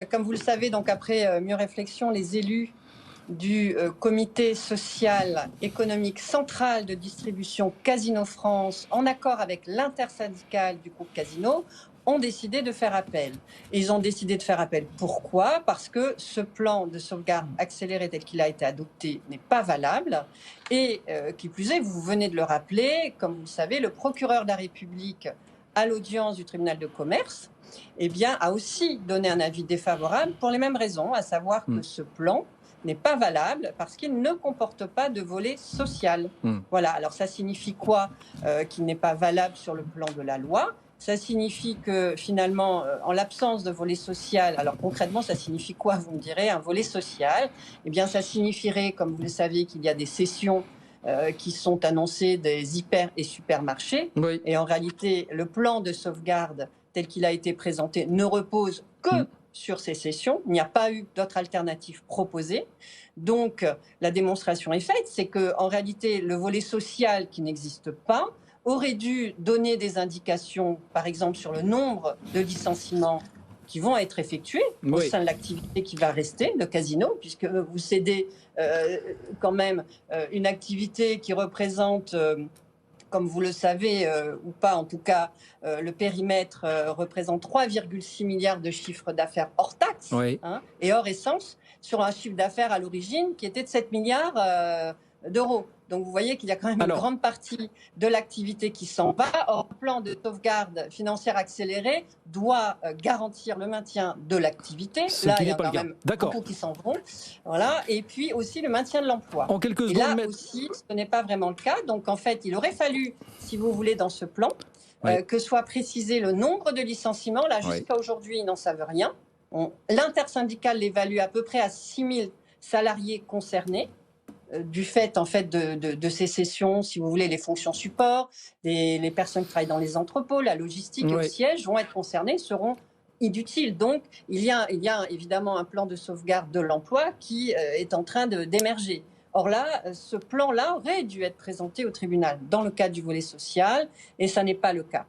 Comme vous le savez, donc après mieux réflexion, les élus du comité social économique central de distribution Casino France, en accord avec l'intersyndicale du groupe Casino, ont décidé de faire appel. Et ils ont décidé de faire appel. Pourquoi? Parce que ce plan de sauvegarde accéléré tel qu'il a été adopté n'est pas valable. Et qui plus est, vous venez de le rappeler, comme vous le savez, le procureur de la République à l'audience du tribunal de commerce eh bien, a aussi donné un avis défavorable pour les mêmes raisons, à savoir que ce plan n'est pas valable parce qu'il ne comporte pas de volet social. Voilà, alors ça signifie quoi? Qu'il n'est pas valable sur le plan de la loi. Ça signifie que finalement, en l'absence de volet social, alors concrètement, ça signifie quoi, vous me direz, un volet social? Eh bien, ça signifierait, comme vous le savez, qu'il y a des cessions qui sont annoncées des hyper et supermarchés. Oui. Et en réalité, le plan de sauvegarde tel qu'il a été présenté ne repose que sur ces cessions. Il n'y a pas eu d'autre alternative proposée. Donc, la démonstration est faite, c'est qu'en réalité, le volet social qui n'existe pas aurait dû donner des indications, par exemple, sur le nombre de licenciements qui vont être effectués au sein de l'activité qui va rester, le casino, puisque vous cédez quand même une activité qui représente... comme vous le savez, ou pas en tout cas, le périmètre représente 3,6 milliards de chiffre d'affaires hors taxes et hors essence, sur un chiffre d'affaires à l'origine qui était de 7 milliards d'euros. Donc vous voyez qu'il y a quand même une grande partie de l'activité qui s'en va. Or, le plan de sauvegarde financière accélérée doit garantir le maintien de l'activité. Là, il y en a quand même beaucoup qui s'en vont. Voilà. Et puis aussi le maintien de l'emploi. En quelques Et secondes, là aussi, ce n'est pas vraiment le cas. Donc en fait, il aurait fallu, si vous voulez, dans ce plan, que soit précisé le nombre de licenciements. Là, jusqu'à aujourd'hui, ils n'en savent rien. L'intersyndicale l'évalue à peu près à 6 000 salariés concernés du fait en fait de ces cessions, si vous voulez, les fonctions support, les personnes qui travaillent dans les entrepôts, la logistique et le siège vont être concernées, seront inutiles. Donc, il y a évidemment un plan de sauvegarde de l'emploi qui est en train d'émerger. Or là, ce plan-là aurait dû être présenté au tribunal dans le cadre du volet social, et ça n'est pas le cas.